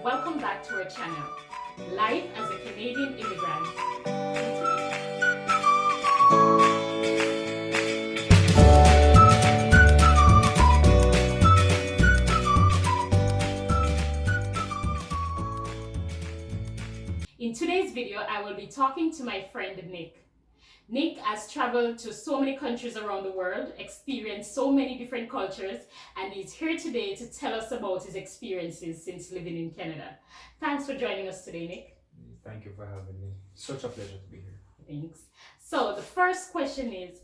Welcome back to our channel, Life as a Canadian Immigrant. In today's video, I will be talking to my friend Nick. Nick has traveled to so many countries around the world, experienced so many different cultures, and he's here today to tell us about his experiences since living in Canada. Thanks for joining us today, Nick. Thank you for having me. Such a pleasure to be here. Thanks. So the first question is,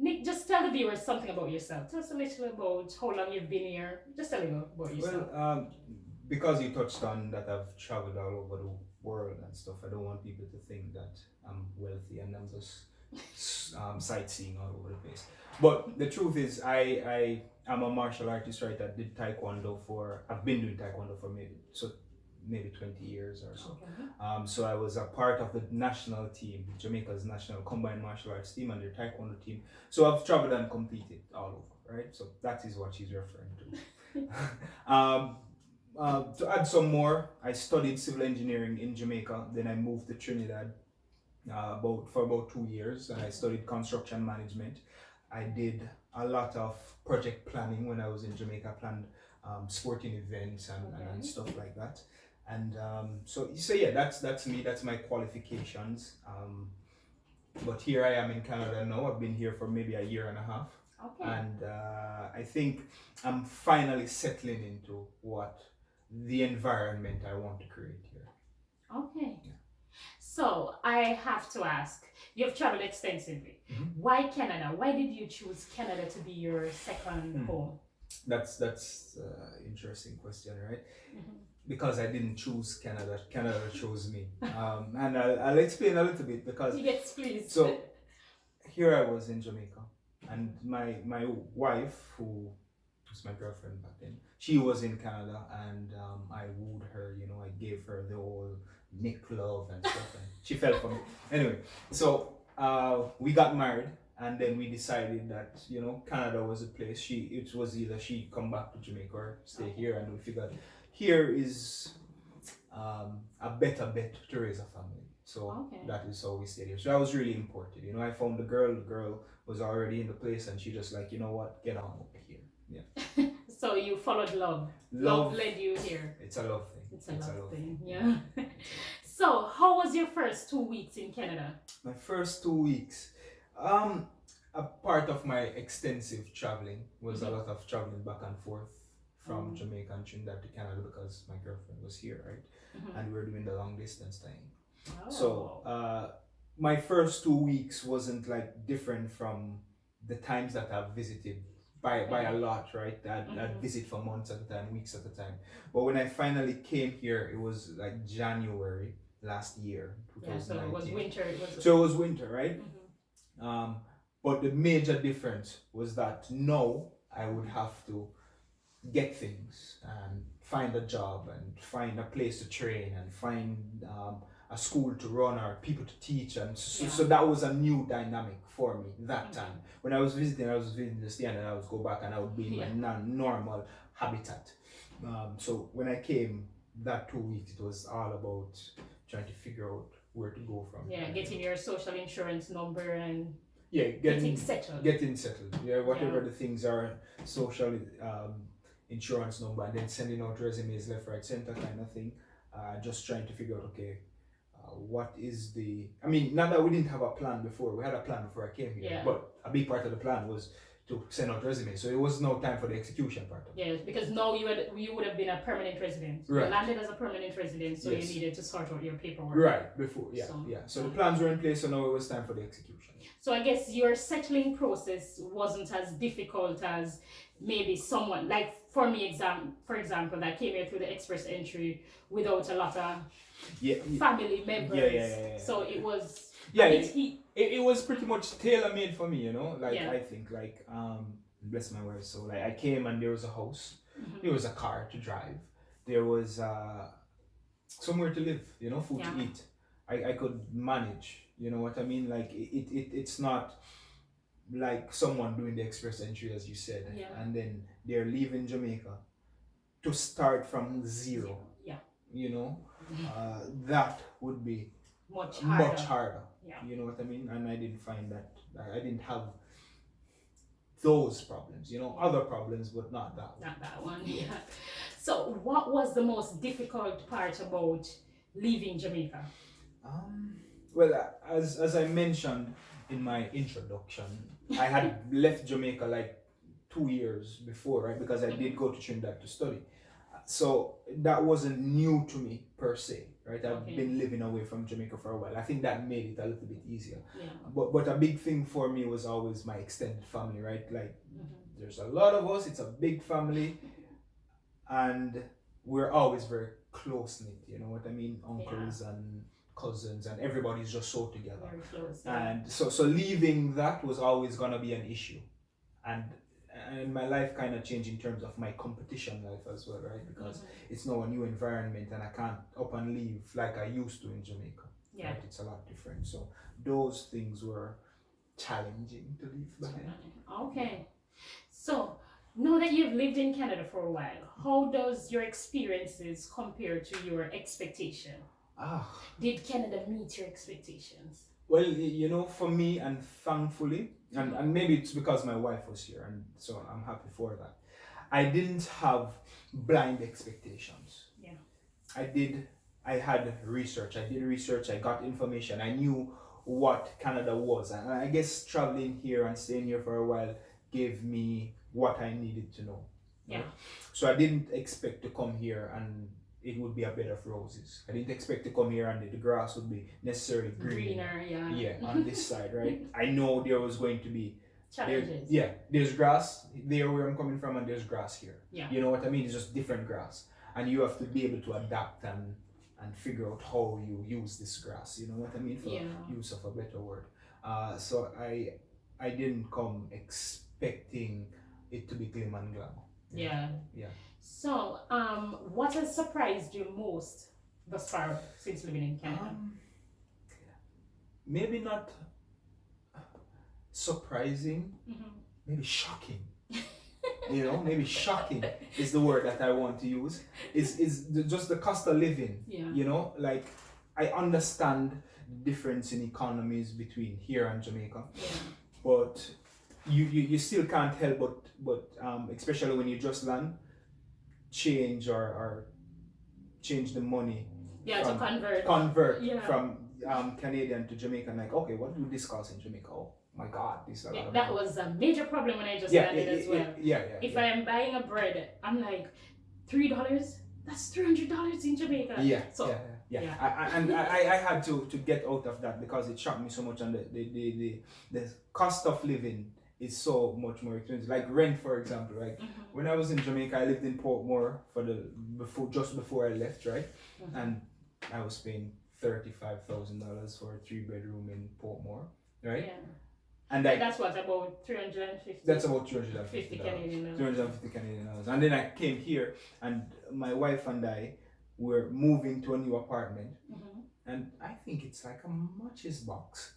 Nick, just tell the viewers something about yourself. Tell us a little about how long you've been here. Just a little about yourself. Well, because you touched on that I've traveled all over the world and stuff, I don't want people to think that I'm wealthy and I'm just sightseeing all over the place. But the truth is, I am a martial artist, right? I've been doing taekwondo for maybe 20 years or so. Okay. So I was a part of the national team, Jamaica's national combined martial arts team and their taekwondo team. So I've traveled and competed all over, right? So that is what she's referring to. To add some more, I studied civil engineering in Jamaica. Then I moved to Trinidad for about 2 years, and I studied construction management. I did a lot of project planning when I was in Jamaica. I planned sporting events and stuff like that. And so yeah, that's me. That's my qualifications. But here I am in Canada now. I've been here for maybe a year and a half. Okay. And I think I'm finally settling into what the environment I want to create here. Okay. Yeah. So I have to ask, you've traveled extensively. Mhm. Why Canada? Why did you choose Canada to be your second home? That's interesting question, right? Mhm. Because I didn't choose Canada. Canada chose me. And I'll explain a little bit because Yes, please. so here I was in Jamaica, and my wife, who was my girlfriend back then, she was in Canada, and I wooed her. You know, I gave her the whole Nick love and stuff, and she fell for me. Anyway, so we got married, and then we decided that Canada was a place. It was either she come back to Jamaica or stay here, and we figured here is a better bet to raise a family. So that is how we stayed here. So that was really important. I found the girl was already in the place, and she just like, you know what, get on over here. Yeah. So you followed love. Love led you here. It's a love thing. It's a love thing. Yeah. So how was your first 2 weeks in Canada? My first 2 weeks. A part of my extensive traveling was a lot of traveling back and forth from Jamaica and Trinidad to Canada because my girlfriend was here, right? And we were doing the long distance thing. Oh. So my first 2 weeks wasn't like different from the times that I've visited by a lot, right? I'd visit for months at a time, weeks at a time. But when I finally came here, it was like January last year, 2019. So it was winter. So it was winter, right? But the major difference was that now I would have to get things and find a job and find a place to train and find a school to run or people to teach, and so that was a new dynamic for me that time. When I was visiting the stay, and I would go back and I would be in my normal habitat. So when I came that 2 weeks, it was all about trying to figure out where to go from. Yeah, getting your social insurance number and getting settled. Yeah, whatever the things are, social insurance number, and then sending out resumes left, right, center kind of thing. Just trying to figure out, okay, what is not that we didn't have a plan before. We had a plan before I came here, but a big part of the plan was to send out resumes. So it was no time for the execution part of it. Yes, because now you would have been a permanent resident. Right. You landed as a permanent resident, so you needed to sort out your paperwork. Right, before, So the plans were in place, so now it was time for the execution. So I guess your settling process wasn't as difficult as maybe someone, like for me, for example, that came here through the express entry without a lot of family members. Yeah. So it was... It was pretty much tailor-made for me, I think, bless my words. So like I came and there was a house, there was a car to drive, there was somewhere to live, food to eat. I could manage, you know what I mean? Like it's not like someone doing the express entry, as you said, and then they're leaving Jamaica to start from zero. you know, that would be Much harder. much harder. Yeah. You know what I mean? And I didn't find that. I didn't have those problems. You know, other problems, but not that one. Not that one. Yeah. So, what was the most difficult part about leaving Jamaica? Well, as I mentioned in my introduction, I had left Jamaica like 2 years before, right? Because I did go to Trinidad to study. So that wasn't new to me per se, right? I've Okay. been living away from Jamaica for a while. I think that made it a little bit easier. Yeah. But a big thing for me was always my extended family, right? Like there's a lot of us, it's a big family, and we're always very close knit, you know what I mean? Uncles and cousins and everybody's just so together. Very close. Yeah. And so leaving that was always gonna be an issue. And my life kind of changed in terms of my competition life as well, right? Because it's now a new environment and I can't up and leave like I used to in Jamaica. Yeah. Right? It's a lot different. So those things were challenging to leave behind. Okay. So now that you've lived in Canada for a while, how does your experiences compare to your expectation? Did Canada meet your expectations? Well, you know, for me, and thankfully, and maybe it's because my wife was here, and so I'm happy for that. I didn't have blind expectations. Yeah. I had research. I did research. I got information. I knew what Canada was, and I guess traveling here and staying here for a while gave me what I needed to know. Yeah. Right? So I didn't expect to come here and it would be a bed of roses. I didn't expect to come here and the grass would be necessarily greener. Yeah, on this side, right? I know there was going to be challenges. There's grass there where I'm coming from, and there's grass here. Yeah. You know what I mean? It's just different grass, and you have to be able to adapt and figure out how you use this grass. You know what I mean? For use of a better word. So I didn't come expecting it to be glim and glam. Yeah. So, what has surprised you most thus far since living in Canada? Maybe not surprising, maybe shocking. You know, maybe shocking is the word that I want to use. Is just the cost of living. Yeah. You know, like I understand the difference in economies between here and Jamaica, but you still can't help but especially when you just land, change or change the money. To convert from Canadian to Jamaican. Like, okay, what would this cost in Jamaica? Oh my God, this is a lot of that money. was a major problem when I just landed as well. If I am buying a bread, I'm like, $3. That's $300 in Jamaica. I had to get out of that because it shocked me so much, and the cost of living is so much more expensive. Like rent, for example. Like when I was in Jamaica, I lived in Portmore just before I left, right? And I was paying $35,000 for a 3-bedroom in Portmore, right? Yeah. And that's what, about 350. That's about 350 Canadian dollars. 350 Canadian dollars. And then I came here, and my wife and I were moving to a new apartment, and I think it's like a matches box,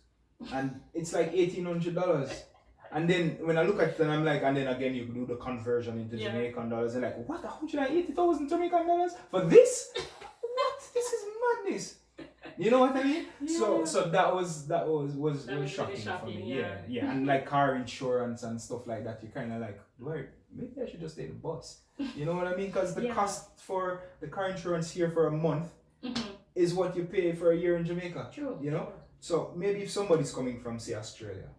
and it's like $1,800. And then when I look at it, and I'm like, and then again you do the conversion into Jamaican dollars, and like, what, 180,000 Jamaican dollars for this? What? This is madness. You know what I mean? So that was shocking for me. Yeah. And like car insurance and stuff like that, you kind of like, maybe I should just take the bus. You know what I mean? Because the cost for the car insurance here for a month is what you pay for a year in Jamaica. True. You know? So maybe if somebody's coming from, say, Australia,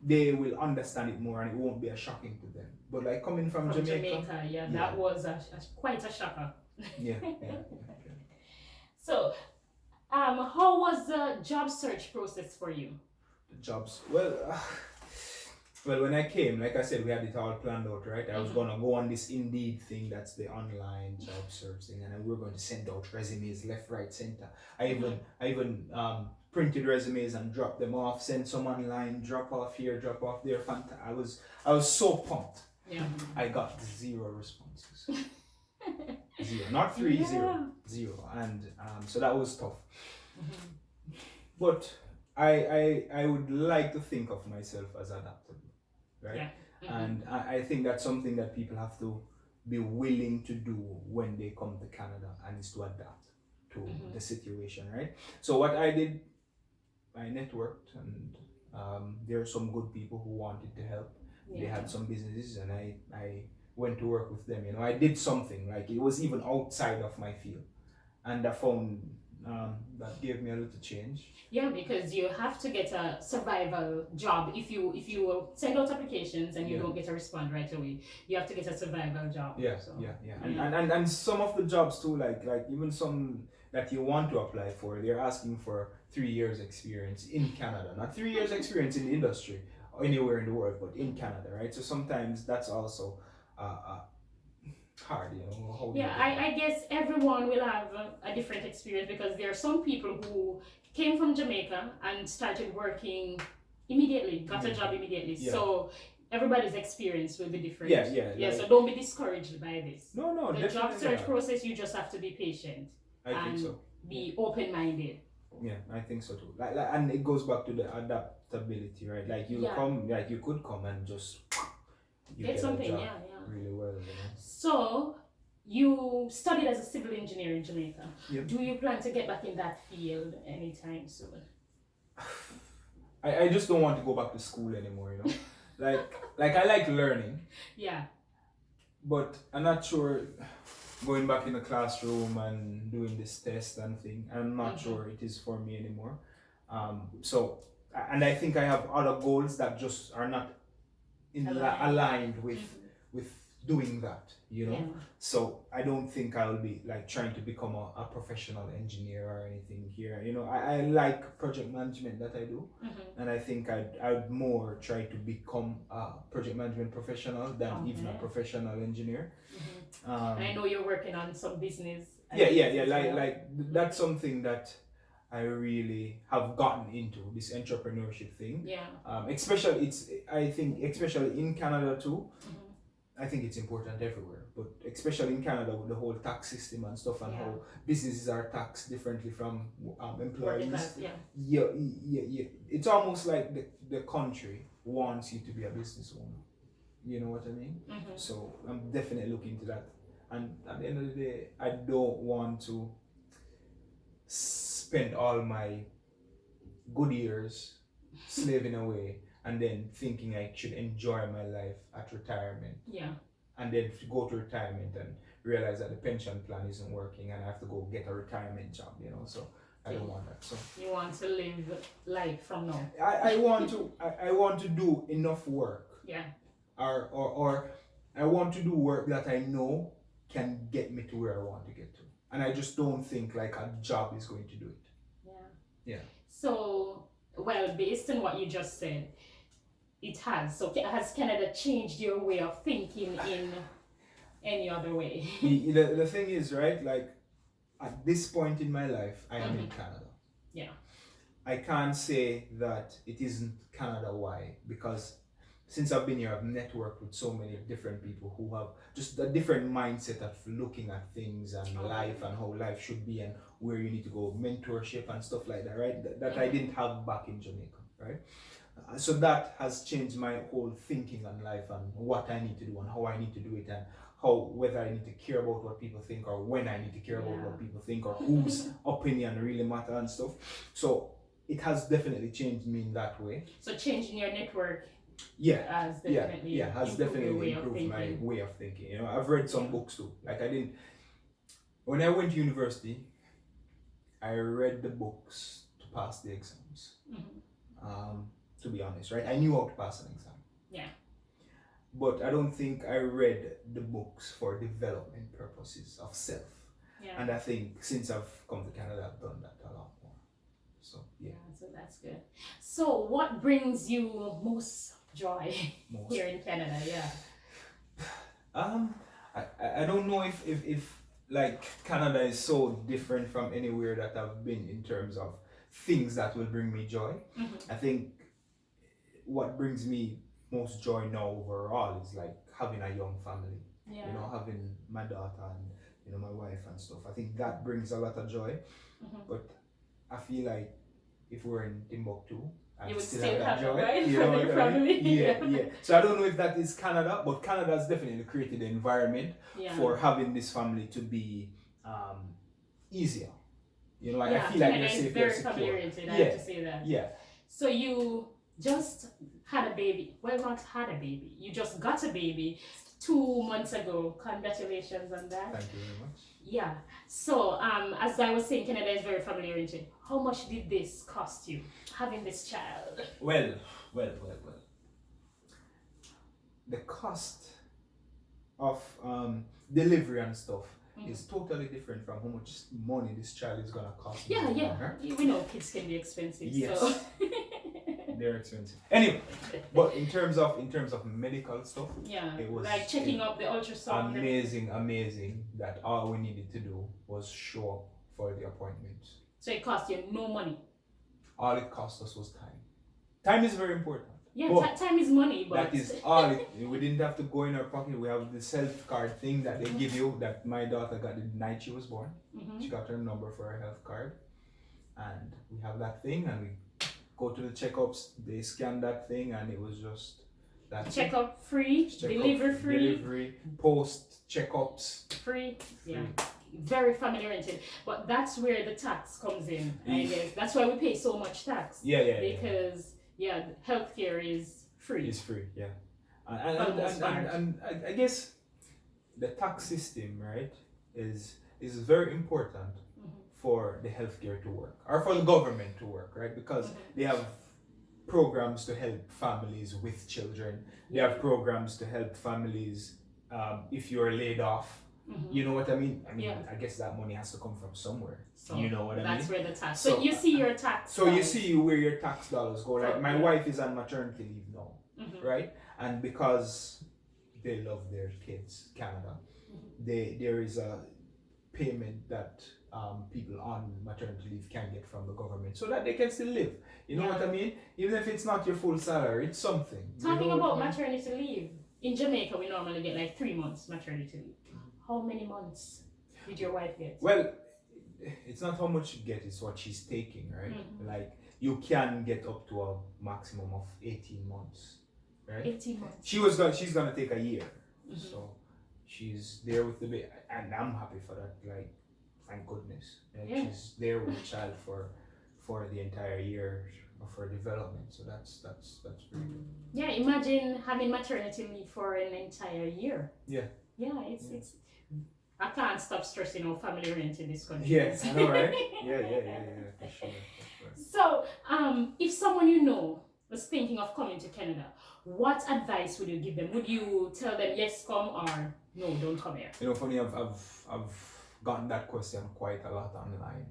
they will understand it more and it won't be as shocking to them. But like coming from Jamaica, that was quite a shocker. Yeah. So, how was the job search process for you? The jobs, well, when I came, like I said, we had it all planned out, right? I was gonna go on this Indeed thing, that's the online job search thing, and we were going to send out resumes left, right, center. I even printed resumes and dropped them off, sent some online, drop off here, drop off there. I was so pumped. Yeah. I got 0 responses. 0, not 3, 0, and so that was tough. But I would like to think of myself as adaptable, right? And I think that's something that people have to be willing to do when they come to Canada, and is to adapt to Mm-hmm. the situation, right? So what I did, I networked, and there are some good people who wanted to help. They Yeah. had some businesses, and I went to work with them. You know, I did something like it was even outside of my field, and I found that gave me a little change. Yeah, because you have to get a survival job. If you send out applications and you Yeah. don't get a response right away, you have to get a survival job. Yeah, So yeah. yeah. And some of the jobs too, like even some that you want to apply for, they're asking for 3 years experience in Canada, not 3 years experience in the industry or anywhere in the world, but in Canada, right? So sometimes that's also hard, you know, how do you Yeah, get that? I guess everyone will have a different experience because there are some people who came from Jamaica and started working immediately, got a job immediately. Yeah. So everybody's experience will be different. Yeah. So don't be discouraged by this. No, The job definitely search not. process, you just have to be patient I think and so. be open-minded. Yeah, I think so too. And it goes back to the adaptability, right? Like you Yeah. come, like you could come and just you Get get something, a job yeah. really well, you know. So you studied as a civil engineer in Jamaica. Yep. Do you plan to get back in that field anytime soon? I just don't want to go back to school anymore, you know. like I like learning, Yeah. but I'm not sure going back in the classroom and doing this test and thing. I'm not sure it is for me anymore. So and I think I have other goals that just are not aligned with doing that, you know. Yeah. So I don't think I'll be like trying to become a professional engineer or anything here, you know. I like project management that I do, and I think I'd more try to become a project management professional than even a professional engineer. And I know you're working on some business. Yeah. Like that's something that I really have gotten into, this entrepreneurship thing. Yeah. Especially especially in Canada too. I think it's important everywhere, but especially in Canada with the whole tax system and stuff, and how businesses are taxed differently from employees. Class, yeah. Yeah. It's almost like the country wants you to be a business owner. You know what I mean? So I'm definitely looking into that. And at the end of the day, I don't want to spend all my good years slaving away and then thinking I should enjoy my life at retirement. Yeah. And then go to retirement and realize that the pension plan isn't working and I have to go get a retirement job, you know. So I don't want that. So you want to live life from now. I want to do enough work. Yeah. Or I want to do work that I know can get me to where I want to get to. And I just don't think like a job is going to do it. Yeah. So, well, based on what you just said, it has. So has Canada changed your way of thinking in any other way? The thing is, right, like at this point in my life, I am in Canada. Yeah. I can't say that it isn't Canada wide, because since I've been here, I've networked with so many different people who have just a different mindset of looking at things and life and how life should be and where you need to go, mentorship and stuff like that, right? That I didn't have back in Jamaica, right? So that has changed my whole thinking on life and what I need to do and how I need to do it, and how, whether I need to care about what people think or when I need to care about what people think or whose opinion really matter and stuff. So it has definitely changed me in that way. So changing your network has definitely improved my way of thinking. You know, I've read some books too. Like when I went to university, I read the books to pass the exams. To be honest, right? I knew how to pass an exam. Yeah. But I don't think I read the books for development purposes of self. Yeah. And I think since I've come to Canada, I've done that a lot more. So yeah. So that's good. So what brings you most joy here in Canada? Yeah. I don't know if like Canada is so different from anywhere that I've been in terms of things that will bring me joy. I think what brings me most joy now overall is like having a young family. Yeah. You know, having my daughter and, you know, my wife and stuff. I think that brings a lot of joy. But I feel like if we're in Timbuktu, I You would still still have that have joy. that, right? You For know your what I mean? family. Yeah, yeah. So I don't know if that is Canada, but Canada has definitely created the environment Yeah. for having this family to be easier. You know, like I Yeah, feel like Canada you're is safe, you're very secure. family oriented, I Yeah, have to say that. yeah. So you just had a baby. Well, not had a baby. You just got a baby 2 months ago. Congratulations on that. Thank you very much. Yeah. So, as I was saying, Canada is very family oriented. How much did this cost you, having this child? Well. The cost of delivery and stuff is totally different from how much money this child is gonna cost. Yeah, me, yeah. right? We know kids can be expensive. Yes. So. They're expensive. Anyway, but in terms of medical stuff, Yeah, it was like checking up the ultrasound. amazing that all we needed to do was show up for the appointment. So it cost you no money. All it cost us was time. Time is very important. Yeah, time is money, but that is all it. We didn't have to go in our pocket. We have the self card thing that they give you. That my daughter got the night she was born. She got her number for her health card, and we have that thing, and we go to the checkups. They scan that thing, and it was just that checkup free, delivery, post checkups free. Yeah, very family oriented. But that's where the tax comes in. I guess that's why we pay so much tax. Yeah. Because healthcare is free. It's free. Yeah, and I guess the tax system, right, is very important for the healthcare to work, or for the government to work, right? Because they have programs to help families with children. They have programs to help families if you're laid off. You know what I mean? I guess that money has to come from somewhere. So you know what I mean? That's where the tax. So you see your tax. So you see where your tax dollars go. Like my wife is on maternity leave now, right? And because they love their kids, Canada, there is a payment that people on maternity leave can get from the government so that they can still live. You know what I mean? Even if it's not your full salary, it's something. Talking about maternity leave, in Jamaica we normally get like 3 months maternity leave. How many months did your wife get? Well, it's not how much you get, it's what she's taking, right? Like you can get up to a maximum of 18 months, right? 18 months. She's gonna take a year. So she's there with the baby, and I'm happy for that. Like, thank goodness. She's there with the child for the entire year of her development. So that's pretty good. Yeah, imagine having maternity leave for an entire year. Yeah. Yeah, it's I can't stop stressing how family oriented this country Yes, is. I know, right? Yeah, for sure. So, if someone you know was thinking of coming to Canada, what advice would you give them? Would you tell them yes, come, or no, don't come here? You know, funny, I've gotten that question quite a lot online.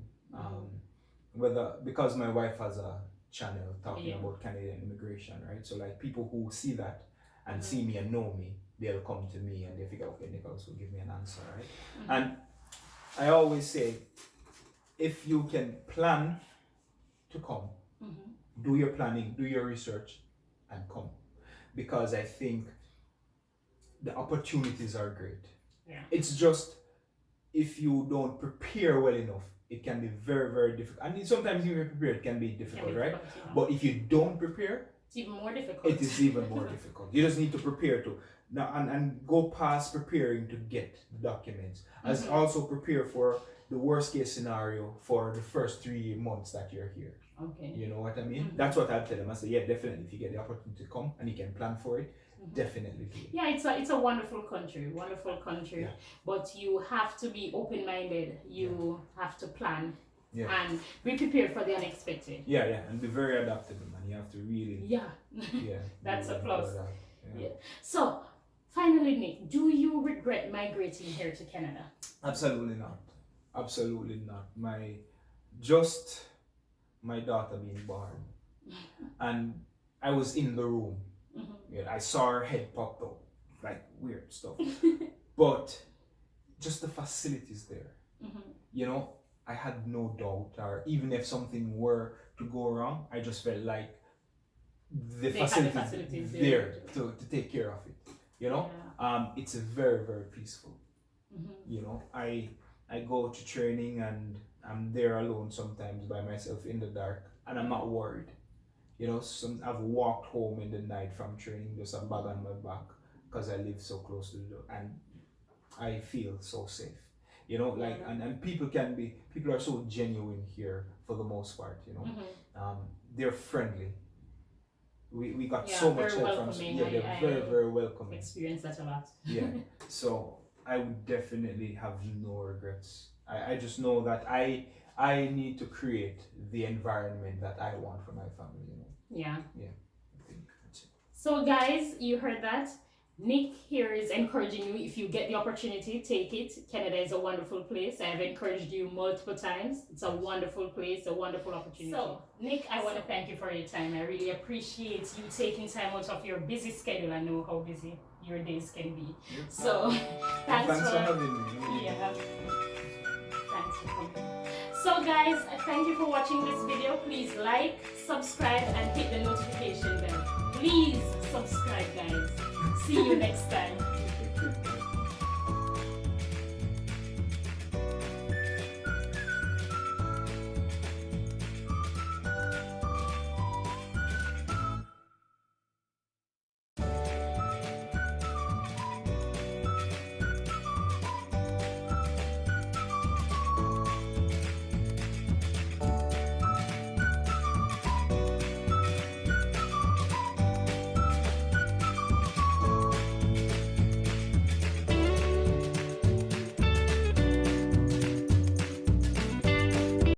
Because my wife has a channel talking about Canadian immigration, right? So like people who see that and see me and know me, they'll come to me and they figure, okay, Nicholas will give me an answer, right? And I always say, if you can plan to come, do your planning, do your research, and come. Because I think the opportunities are great. Yeah. It's just, if you don't prepare well enough, it can be very, very difficult. And sometimes even prepare, it can be difficult, right? But if you don't prepare, it's even more difficult. It is even more difficult. You just need to prepare to now and go past preparing to get documents. As also prepare for the worst case scenario for the first 3 months that you're here. Okay. You know what I mean? That's what I'd tell them. I say, yeah, definitely. If you get the opportunity to come and you can plan for it, definitely do it. Yeah, it's a wonderful country, Yeah. But you have to be open-minded. You have to plan. Yeah. And be prepared for the unexpected. Yeah, and be very adaptable, man. You have to really. Yeah. That's a plus. Yeah. So, finally, Nick, do you regret migrating here to Canada? Absolutely not. My daughter being born, and I was in the room. I saw her head pop up, like weird stuff. But just the facilities there, you know. I had no doubt, or even if something were to go wrong, I just felt like the facilities there to take care of it. You know, it's very, very peaceful. You know, I go to training and I'm there alone sometimes by myself in the dark, and I'm not worried. You know, I've walked home in the night from training, just a bag on my back, because I live so close to the door, and I feel so safe. You know, like, and people are so genuine here for the most part. You know, they're friendly. We got so much help from, they're very, very welcoming. Experience that a lot. Yeah. So I would definitely have no regrets. I just know that I need to create the environment that I want for my family, you know. Yeah. Yeah. I think that's it. So guys, you heard that. Nick here is encouraging you, if you get the opportunity, take it. Canada is a wonderful place. I have encouraged you multiple times. It's a wonderful place, a wonderful opportunity. So, Nick, I want to thank you for your time. I really appreciate you taking time out of your busy schedule. I know how busy your days can be. Yep. So, thanks for having me. Yeah. Thanks for coming. So guys, thank you for watching this video. Please like, subscribe, and hit the notification bell. Please subscribe, guys. See you next time.